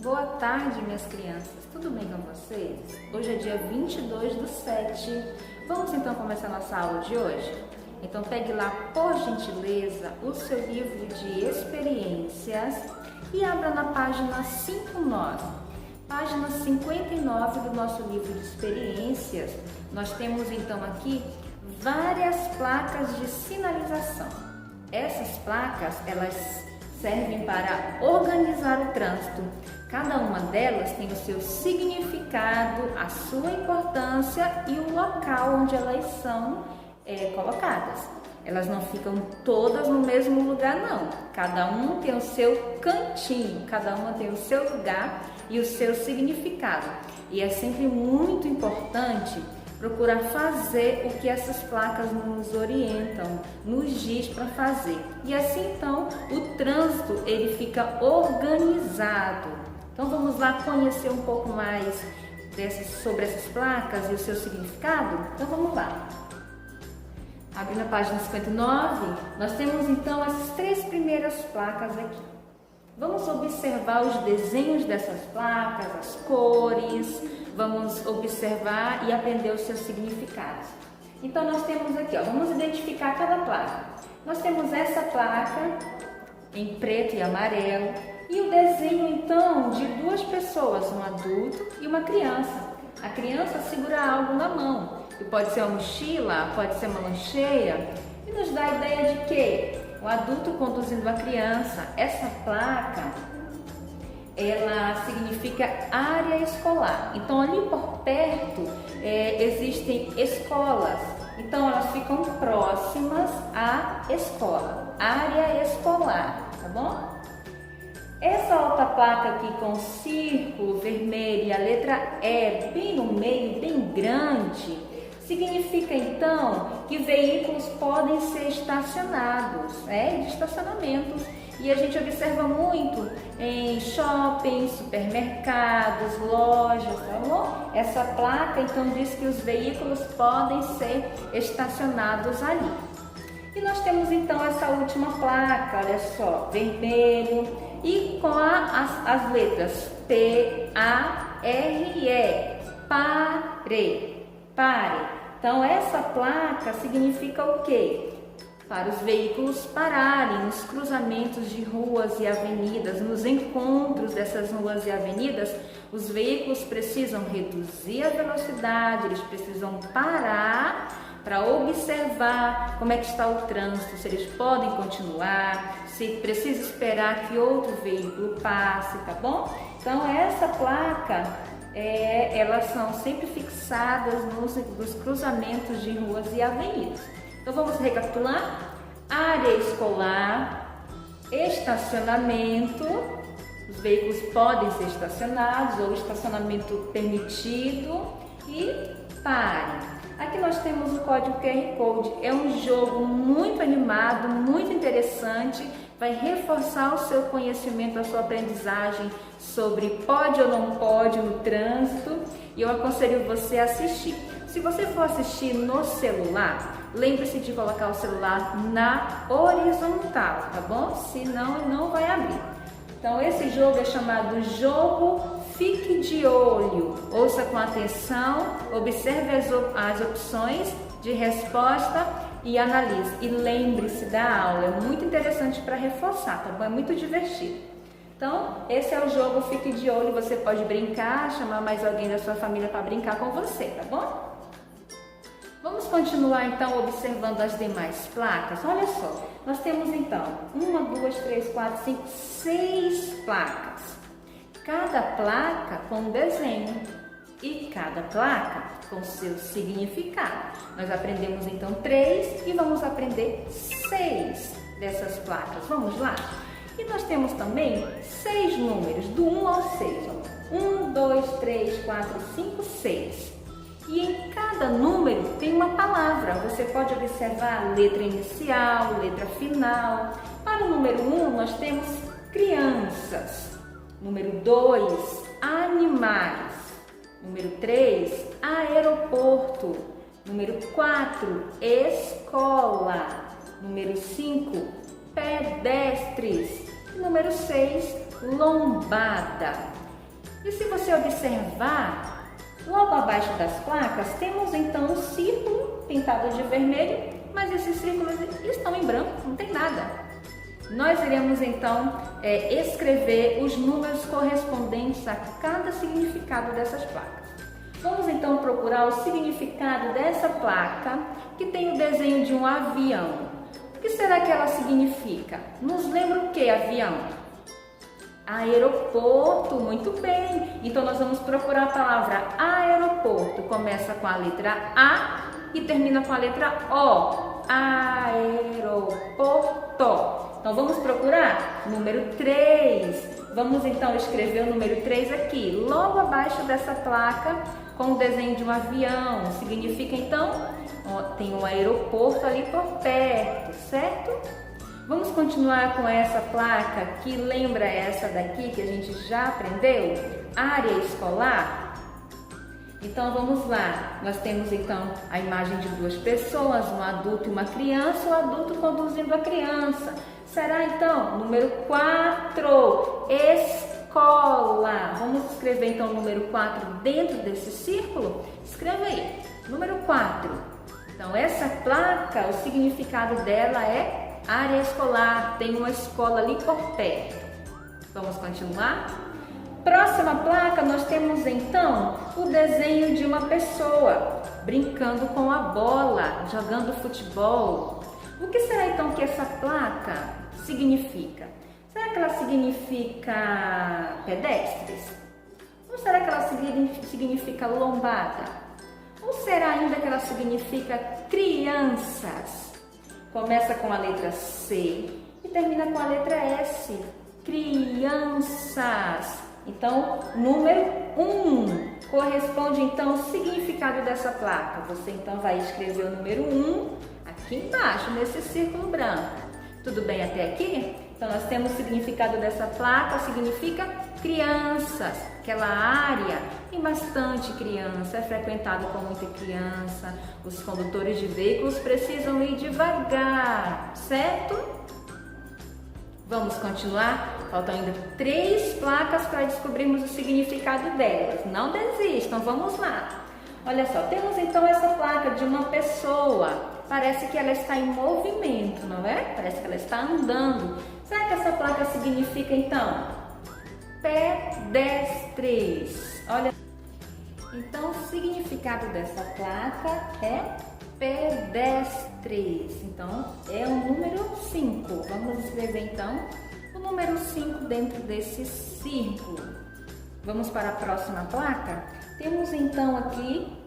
Boa tarde, minhas crianças. Tudo bem com vocês? Hoje é dia 22/7. Vamos então começar nossa aula de hoje? Então pegue lá, por gentileza, o seu livro de experiências e abra na página 59. Página 59 do nosso livro de experiências. Nós temos então aqui várias placas de sinalização. Essas placas, elas servem para organizar o trânsito. Cada uma delas tem o seu significado, a sua importância e o local onde elas são colocadas. Elas não ficam todas no mesmo lugar, não. Cada uma tem o seu cantinho, cada uma tem o seu lugar e o seu significado. E é sempre muito importante procurar fazer o que essas placas nos orientam, nos diz para fazer. E assim então o trânsito ele fica organizado. Então vamos lá conhecer um pouco mais sobre essas placas e o seu significado? Então vamos lá. Abrindo a página 59, nós temos então as três primeiras placas aqui. Vamos observar os desenhos dessas placas, as cores, vamos observar e aprender os seus significados. Então nós temos aqui, vamos identificar cada placa. Nós temos essa placa em preto e amarelo e o desenho então de duas pessoas, um adulto e uma criança. A criança segura algo na mão, e pode ser uma mochila, pode ser uma lancheira, e nos dá a ideia de que o adulto conduzindo a criança. Essa placa, ela significa área escolar. Então ali por perto existem escolas, então elas ficam próximas à escola, área escolar, tá bom? Essa outra placa aqui com o círculo vermelho e a letra E bem no meio, bem grande, significa então que veículos podem ser estacionados, de estacionamentos. E a gente observa muito em shoppings, supermercados, lojas, tá bom? Essa placa então diz que os veículos podem ser estacionados ali. E nós temos então essa última placa, olha só, vermelho e com as letras P, A, R e E, pare, pare. Então essa placa significa o quê? Para os veículos pararem nos cruzamentos de ruas e avenidas, nos encontros dessas ruas e avenidas, os veículos precisam reduzir a velocidade, eles precisam parar para observar como é que está o trânsito, se eles podem continuar, se precisa esperar que outro veículo passe, tá bom? Então essa placa, elas são sempre fixadas nos cruzamentos de ruas e avenidas. Então vamos recapitular: área escolar, estacionamento, os veículos podem ser estacionados ou estacionamento permitido e pare. Aqui nós temos o código QR Code, é um jogo muito animado, muito interessante, vai reforçar o seu conhecimento, a sua aprendizagem sobre pode ou não pode no trânsito, e eu aconselho você a assistir. Se você for assistir no celular, lembre-se de colocar o celular na horizontal, tá bom? Senão ele não vai abrir. Então esse jogo é chamado Jogo Fique de Olho. Ouça com atenção, observe as opções de resposta e analise. E lembre-se da aula, é muito interessante para reforçar, tá bom? É muito divertido. Então, esse é o jogo Fique de Olho. Você pode brincar, chamar mais alguém da sua família para brincar com você, tá bom? Vamos continuar então observando as demais placas. Olha só, nós temos então 1, 2, 3, 4, 5, 6 placas. Cada placa com um desenho e cada placa com seu significado. Nós aprendemos então 3 e vamos aprender 6 dessas placas. Vamos lá? E nós temos também 6 números, do 1 ao 6. 1, 2, 3, 4, 5, 6. E em cada número tem uma palavra. Você pode observar letra inicial, letra final. Para o número 1, nós temos crianças. Número 2, animais. Número 3, aeroporto. Número 4, escola. Número 5, pedestres. Número 6, lombada. E se você observar, logo abaixo das placas, temos então um círculo pintado de vermelho, mas esses círculos estão em branco, não tem nada. Nós iremos então escrever os números correspondentes a cada significado dessas placas. Vamos então procurar o significado dessa placa que tem o desenho de um avião. O que será que ela significa? Nos lembra o que, avião? Aeroporto, muito bem. Então nós vamos procurar a palavra aeroporto. Começa com a letra A e termina com a letra O. Aeroporto. Então vamos procurar número 3. Vamos então escrever o número 3 aqui, logo abaixo dessa placa, com o desenho de um avião. Significa então, tem um aeroporto ali por perto, certo? Vamos continuar com essa placa que lembra essa daqui que a gente já aprendeu? Área escolar. Então vamos lá, nós temos então a imagem de duas pessoas, um adulto e uma criança, o adulto conduzindo a criança. Será então número 4, escola. Vamos escrever então o número 4 dentro desse círculo? Escreva aí, número 4. Então essa placa, o significado dela é área escolar, tem uma escola ali por perto. Vamos continuar? Próxima placa, nós temos então o desenho de uma pessoa brincando com a bola, jogando futebol. O que será então que essa placa significa? Será que ela significa pedestres? Ou será que ela significa lombada? Ou será ainda que ela significa crianças? Começa com a letra C e termina com a letra S. Crianças. Então, número 1 corresponde então ao significado dessa placa. Você então vai escrever o número 1 aqui embaixo, nesse círculo branco. Tudo bem até aqui? Então, nós temos o significado dessa placa, significa crianças. Aquela área tem bastante criança, é frequentado por muita criança. Os condutores de veículos precisam ir devagar, certo? Vamos continuar? Faltam ainda 3 placas para descobrirmos o significado delas. Não desistam, vamos lá. Olha só, temos então essa placa de uma pessoa. Parece que ela está em movimento, não é? Parece que ela está andando. Será que essa placa significa então pedestres? Olha. Então, o significado dessa placa é pedestres. Então, é o número 5. Vamos escrever então o número 5 dentro desse círculo. Vamos para a próxima placa. Temos então aqui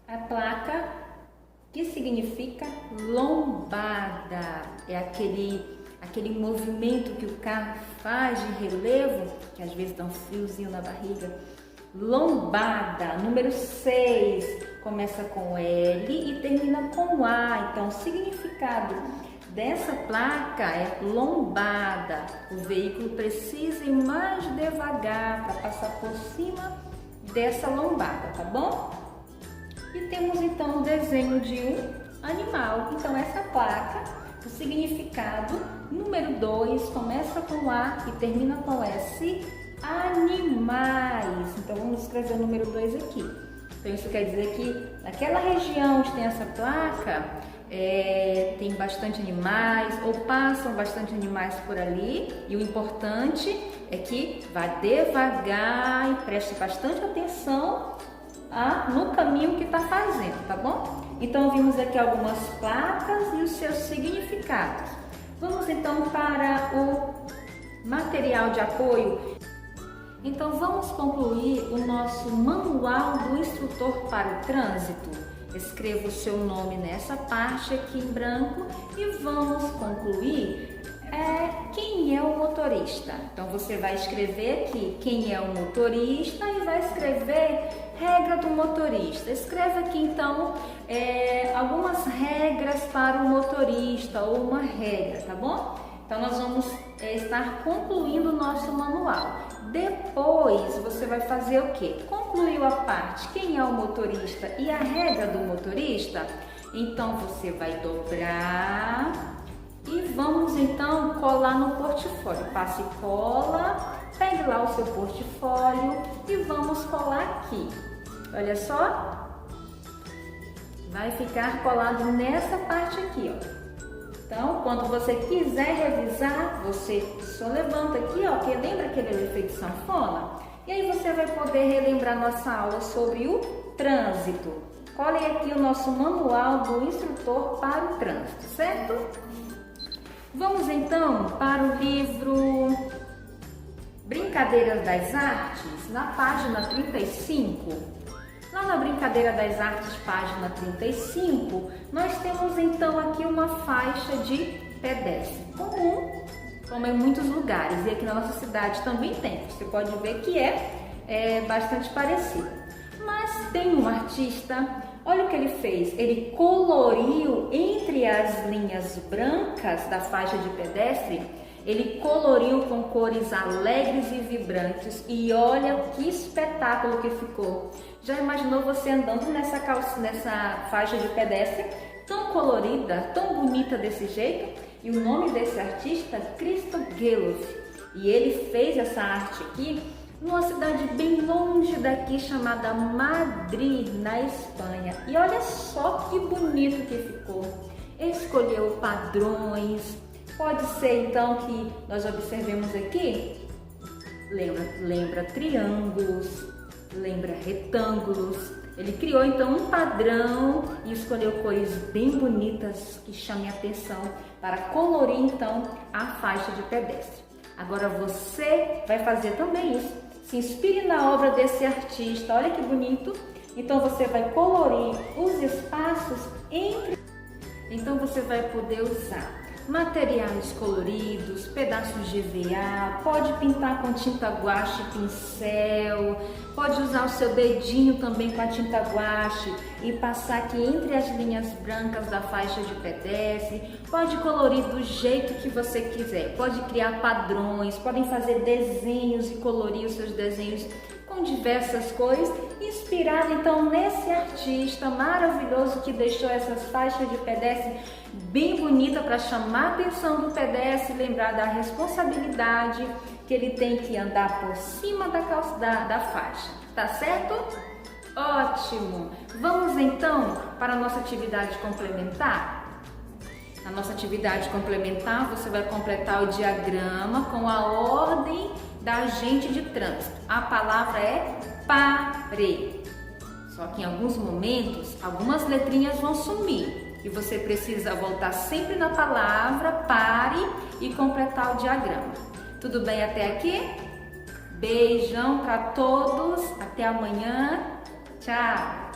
a placa que significa lombada. É aquele movimento que o carro faz de relevo, que às vezes dá um friozinho na barriga. Lombada, número 6, começa com L e termina com A. Então, o significado dessa placa é lombada. O veículo precisa ir mais devagar para passar por cima dessa lombada, tá bom? E temos então o desenho de um animal. Então, essa placa, o significado, número 2, começa com A e termina com S. Animais. Então vamos escrever o número 2 aqui. Então isso quer dizer que naquela região onde tem essa placa tem bastante animais ou passam bastante animais por ali, e o importante é que vá devagar e preste bastante atenção no caminho que está fazendo, tá bom? Então vimos aqui algumas placas e os seus significados. Vamos então para o material de apoio. Então vamos concluir o nosso manual do instrutor para o trânsito. Escreva o seu nome nessa parte aqui em branco e vamos concluir quem é o motorista. Então você vai escrever aqui quem é o motorista e vai escrever regra do motorista. Escreva aqui então algumas regras para o motorista ou uma regra, tá bom? Então nós vamos estar concluindo o nosso manual. Depois você vai fazer o quê? Concluiu a parte quem é o motorista e a regra do motorista? Então você vai dobrar e vamos então colar no portfólio. Passa e cola pegue lá o seu portfólio e vamos colar aqui. Olha só, vai ficar colado nessa parte aqui, ó. Então, quando você quiser revisar, você só levanta aqui, ó, que lembra aquele efeito sanfona? E aí você vai poder relembrar nossa aula sobre o trânsito. Colhe aqui o nosso manual do instrutor para o trânsito, certo? Vamos então para o livro Brincadeiras das Artes, na página 35. Lá na Brincadeira das Artes, página 35, nós temos então aqui uma faixa de pedestre comum, como em muitos lugares, e aqui na nossa cidade também tem. Você pode ver que é bastante parecido. Mas tem um artista, olha o que ele fez, ele coloriu entre as linhas brancas da faixa de pedestre, ele coloriu com cores alegres e vibrantes e olha que espetáculo que ficou. Já imaginou você andando nessa faixa de pedestre tão colorida, tão bonita desse jeito? E o nome desse artista é Christoph Gelov. E ele fez essa arte aqui numa cidade bem longe daqui chamada Madrid, na Espanha. E olha só que bonito que ficou. Ele escolheu padrões. Pode ser então que nós observemos aqui, lembra triângulos, lembra retângulos. Ele criou então um padrão e escolheu cores bem bonitas que chamem a atenção para colorir então a faixa de pedestre. Agora você vai fazer também isso. Se inspire na obra desse artista, olha que bonito. Então você vai colorir os espaços entre. Então você vai poder usar materiais coloridos, pedaços de EVA, pode pintar com tinta guache, pincel, pode usar o seu dedinho também com a tinta guache e passar aqui entre as linhas brancas da faixa de pedestre, pode colorir do jeito que você quiser, pode criar padrões, podem fazer desenhos e colorir os seus desenhos com diversas cores, inspirado então nesse artista maravilhoso que deixou essas faixas de pedestre bem bonita para chamar a atenção do pedestre, lembrar da responsabilidade que ele tem que andar por cima da faixa, tá certo? Ótimo! Vamos então para a nossa atividade complementar? Na nossa atividade complementar, você vai completar o diagrama com a ordem da agente de trânsito. A palavra é pare. Só que em alguns momentos, algumas letrinhas vão sumir e você precisa voltar sempre na palavra pare e completar o diagrama. Tudo bem até aqui? Beijão para todos, até amanhã. Tchau!